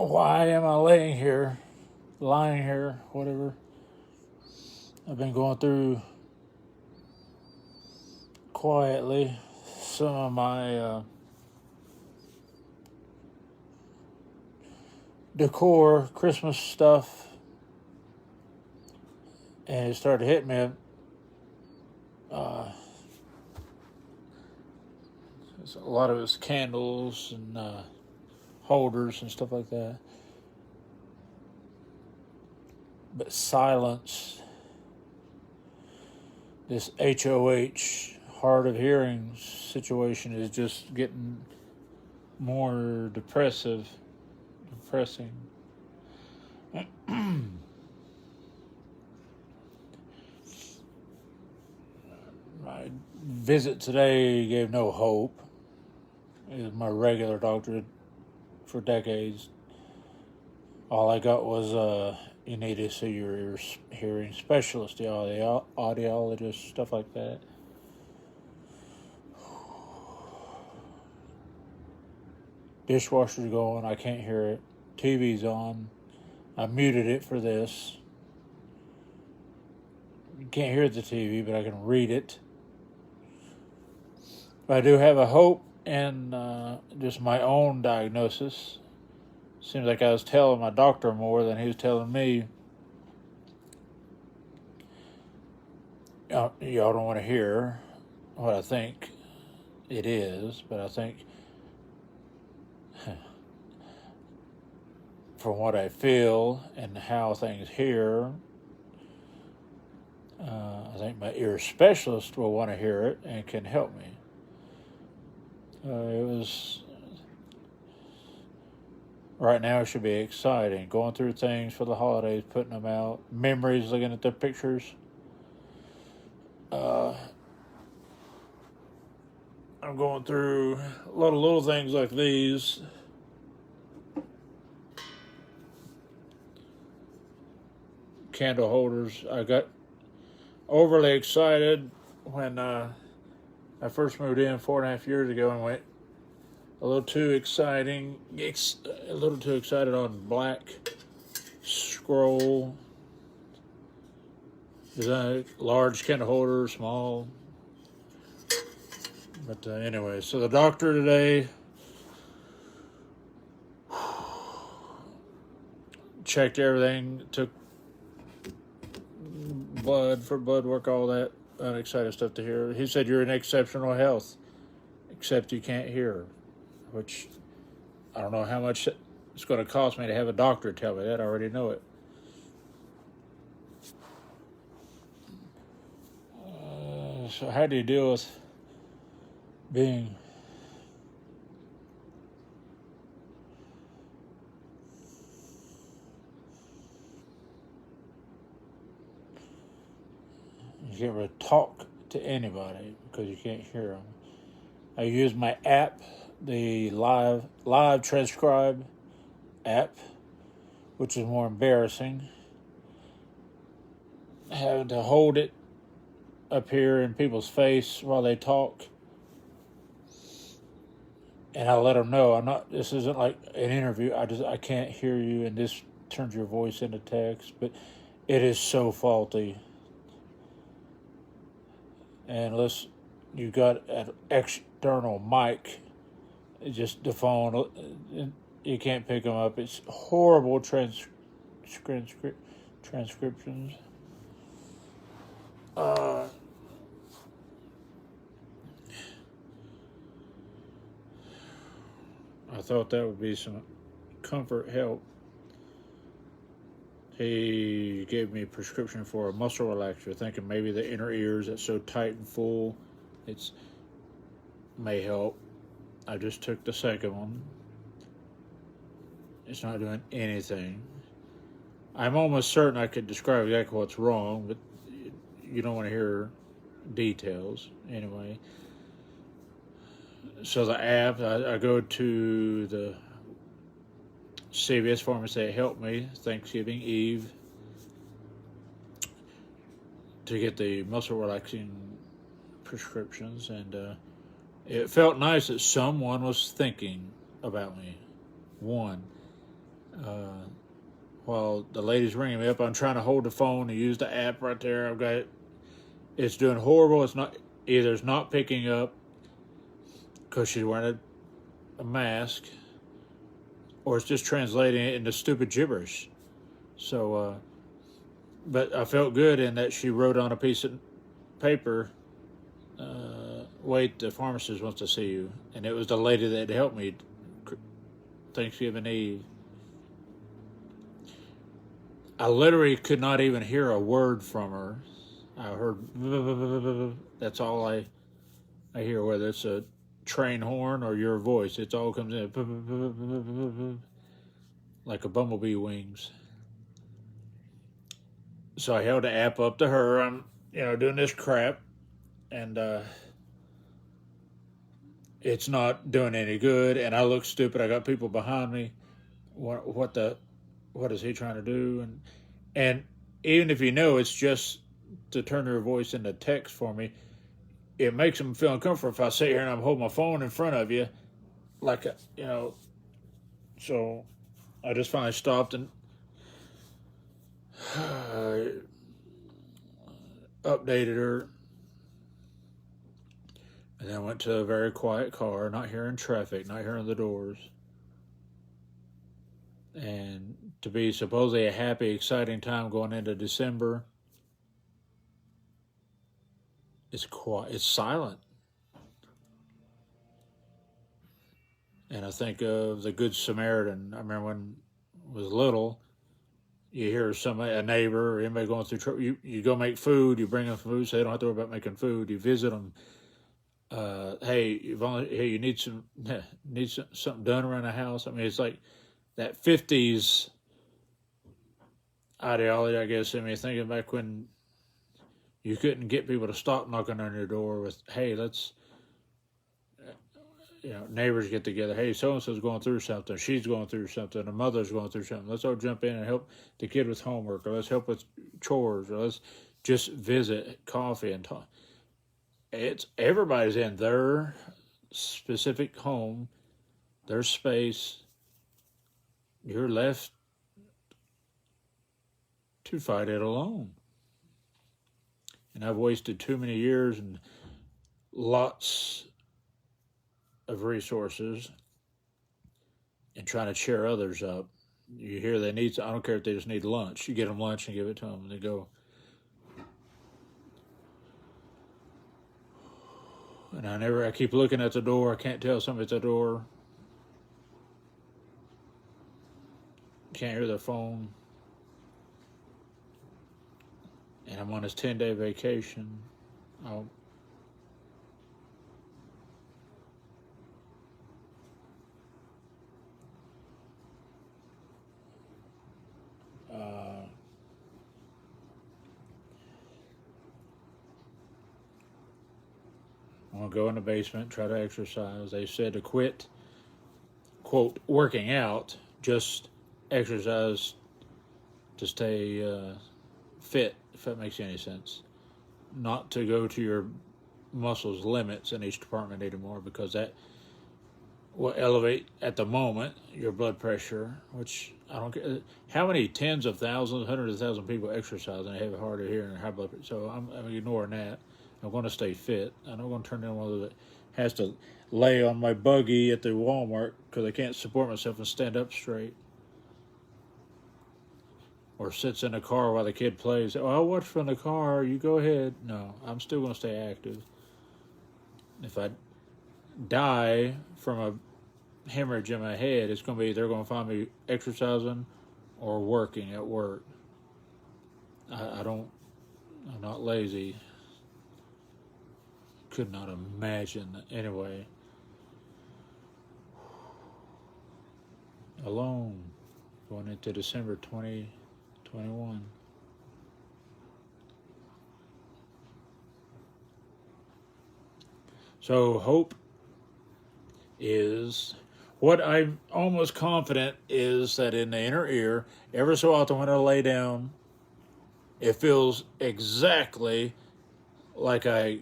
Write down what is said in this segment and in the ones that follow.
Why am I lying here, whatever? I've been going through quietly some of my decor, Christmas stuff, and it started hitting me. A lot of it's candles and holders and stuff like that. But silence, this HOH, hard of hearing situation is just getting more depressing. My visit today gave no hope. It was my regular doctor for decades. All I got was you need to see your hearing specialist, the audiologist, stuff like that. Dishwasher's going, I can't hear it. TV's on. I muted it for this. You can't hear the TV, but I can read it. But I do have a hope in just my own diagnosis. Seems like I was telling my doctor more than he was telling me. Y'all don't want to hear what I think it is, but I think from what I feel and how things here, I think my ear specialist will want to hear it and can help me. Right now it should be exciting. Going through things for the holidays, putting them out. Memories, looking at their pictures. I'm going through a lot of little things like these. Candle holders. I got overly excited when I first moved in 4.5 years ago and went a little too excited on black scroll. Design, large candle holder, small. But anyway, so the doctor today checked everything, took blood for blood work, all that unexciting stuff to hear. He said, you're in exceptional health, except you can't hear, which I don't know how much it's going to cost me to have a doctor tell me that. I already know it. So how do you deal with being you can't really talk to anybody because you can't hear them? I use my app, the live transcribe app, which is more embarrassing. Having to hold it up here in people's face while they talk, and I let them know this isn't like an interview. I can't hear you, and this turns your voice into text, but it is so faulty. And unless you got an external mic, just the phone, you can't pick them up. It's horrible transcriptions. I thought that would be some comfort help. He gave me a prescription for a muscle relaxer, thinking maybe the inner ears that's so tight and full, may help. I just took the second one. It's not doing anything. I'm almost certain I could describe exactly what's wrong, but you don't want to hear details anyway. So the app, I go to the CVS pharmacy that helped me Thanksgiving Eve to get the muscle relaxing prescriptions, and it felt nice that someone was thinking about me. One, While the lady's ringing me up, I'm trying to hold the phone and use the app right there. I've got it. It's doing horrible. It's not either. It's not picking up because she's wearing a mask, or it's just translating it into stupid gibberish. So, but I felt good in that she wrote on a piece of paper, "Wait, the pharmacist wants to see you," and it was the lady that helped me Thanksgiving Eve. I literally could not even hear a word from her. I heard, that's all I hear, whether it's a train horn or your voice. It all comes in like a bumblebee wings. So I held the app up to her. I'm, doing this crap, and it's not doing any good. And I look stupid. I got people behind me. What is he trying to do? And even if it's just to turn your voice into text for me, it makes them feel uncomfortable if I sit here and I'm holding my phone in front of you, like So I just finally stopped and updated her, and then went to a very quiet car, not hearing traffic, not hearing the doors. And to be supposedly a happy, exciting time going into December, it's quiet, it's silent. And I think of the Good Samaritan. I remember when I was little, you hear somebody, a neighbor or anybody going through trouble, you go make food, you bring them food so they don't have to worry about making food. You visit them. Hey, you need something done around the house. I mean, it's like that 50s ideology, I guess. I mean, thinking back when you couldn't get people to stop knocking on your door with, hey, let's, neighbors get together. Hey, so-and-so's going through something. She's going through something. Her mother's going through something. Let's all jump in and help the kid with homework, or let's help with chores, or let's just visit, coffee, and talk. Everybody's in their specific home, their space. You're left to fight it alone. And I've wasted too many years and lots of resources in trying to cheer others up. You hear they need, I don't care if they just need lunch. You get them lunch and give it to them, and they go. And I keep looking at the door. I can't tell somebody's at the door. Can't hear their phone. And I'm on this 10-day vacation. I'm going to go in the basement, try to exercise. They said to quit, quote, working out, just exercise to stay fit, if that makes any sense. Not to go to your muscles' limits in each department anymore, because that will elevate, at the moment, your blood pressure, which I don't care. How many tens of thousands, hundreds of thousands of people exercise and have hard of hearing and high blood pressure? So I'm ignoring that. I'm going to stay fit. I'm not going to turn into one of that has to lay on my buggy at the Walmart because I can't support myself and stand up straight. Or sits in the car while the kid plays. Oh, I'll watch from the car. You go ahead. No, I'm still going to stay active. If I die from a hemorrhage in my head, it's going to be they're going to find me exercising or working at work. I'm not lazy. Could not imagine. Anyway. Alone. Going into December 2021. So hope is what I'm almost confident is that in the inner ear, ever so often when I lay down, it feels exactly like I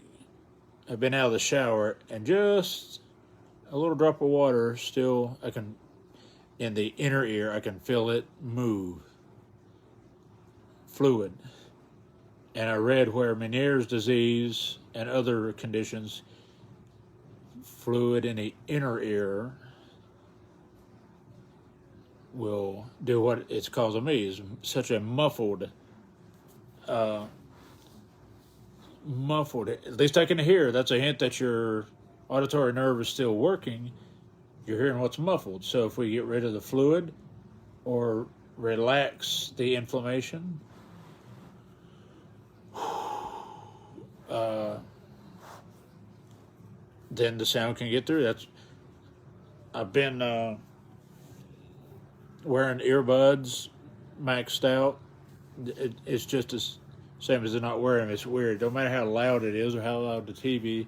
have been out of the shower and just a little drop of water still, I can in the inner ear. I can feel it move, fluid. And I read where Meniere's disease and other conditions, fluid in the inner ear will do what it's causing me, is such a muffled, at least I can hear. That's a hint that your auditory nerve is still working. You're hearing what's muffled. So if we get rid of the fluid or relax the inflammation, then the sound can get through. I've been wearing earbuds maxed out. It's just as same as not wearing them. It's weird. No matter how loud it is or how loud the TV.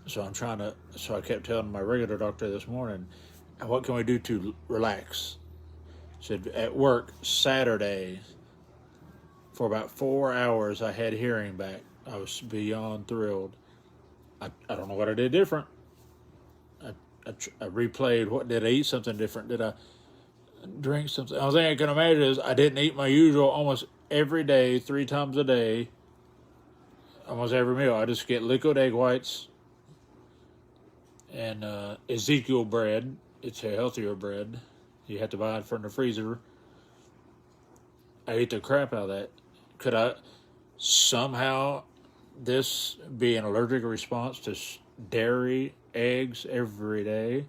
So I kept telling my regular doctor this morning, what can we do to relax? Said at work Saturday, for about 4 hours, I had hearing back. I was beyond thrilled. I don't know what I did different. I replayed, what did I eat something different? Did I drink something? The only thing I can imagine is I didn't eat my usual almost every day, 3 times a day, almost every meal. I just get liquid egg whites and Ezekiel bread. It's a healthier bread. You have to buy it from the freezer. I ate the crap out of that. Could I somehow this be an allergic response to dairy, eggs every day?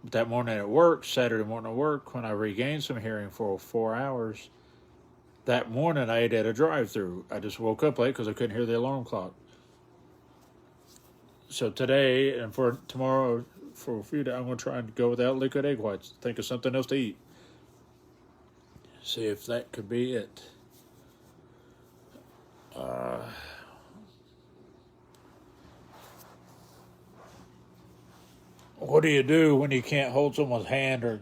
But that morning at work, Saturday morning at work, when I regained some hearing for 4 hours, that morning I ate at a drive-thru. I just woke up late because I couldn't hear the alarm clock. So today and for tomorrow, for a few days, I'm going to try and go without liquid egg whites. Think of something else to eat. See if that could be it. What do you do when you can't hold someone's hand or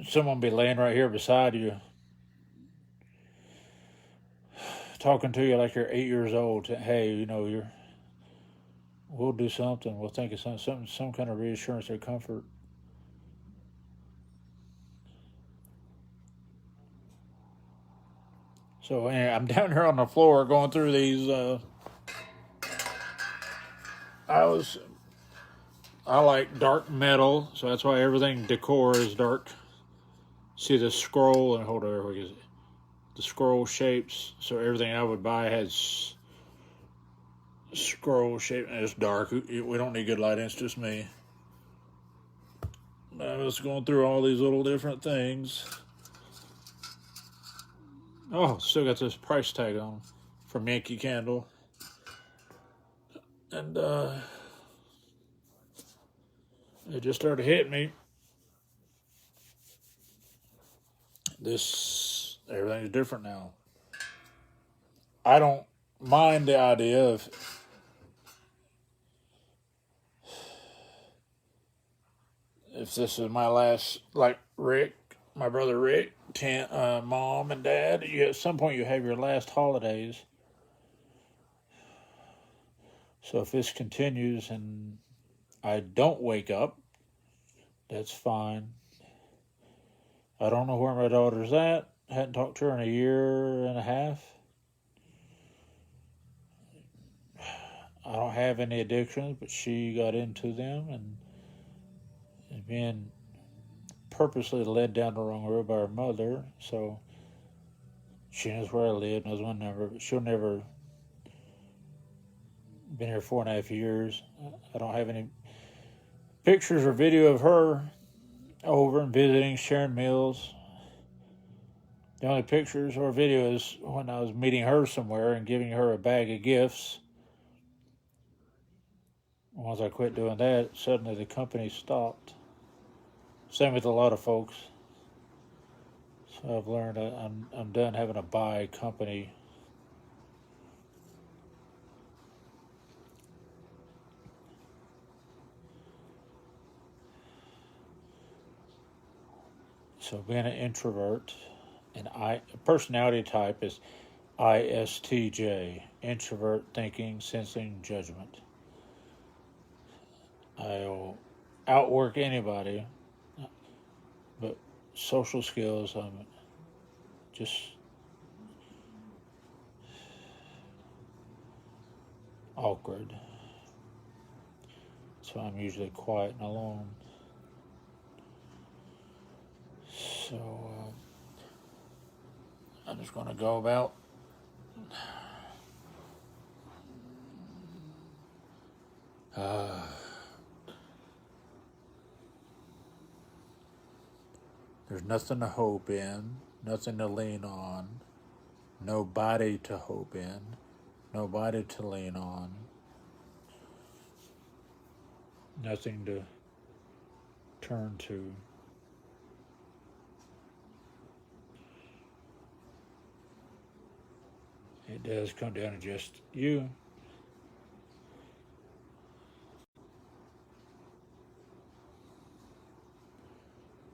someone be laying right here beside you, talking to you like you're 8 years old? Hey, we'll do something. We'll think of something, some kind of reassurance or comfort. So anyway, I'm down here on the floor going through these. I like dark metal, so that's why everything decor is dark. See the scroll, and hold on, where is it? The scroll shapes. So everything I would buy has scroll shape, and it's dark. We don't need good lighting. It's just me. I was going through all these little different things. Oh, still got this price tag on from Yankee Candle. And it just started hitting me. Everything's different now. I don't mind the idea of if this is my last, like Rick, my brother Rick, mom and dad, at some point you have your last holidays. So if this continues and I don't wake up, that's fine. I don't know where my daughter's at. Hadn't talked to her in a year and a half. I don't have any addictions, but she got into them and being purposely led down the wrong road by her mother. So she knows where I live, knows my number, but she'll never. Been here 4.5 years. I don't have any pictures or video of her over and visiting, sharing meals. The only pictures or video is when I was meeting her somewhere and giving her a bag of gifts. Once I quit doing that, suddenly the company stopped. Same with a lot of folks. So I've learned I'm done having to buy company. So being an introvert, And personality type is ISTJ, introvert, thinking, sensing, judgment. I'll outwork anybody, but social skills, I'm just awkward. So I'm usually quiet and alone. So I'm just going to go about there's nothing to hope in, nothing to lean on, nobody to hope in, nobody to lean on, nothing to turn to. It does come down to just you.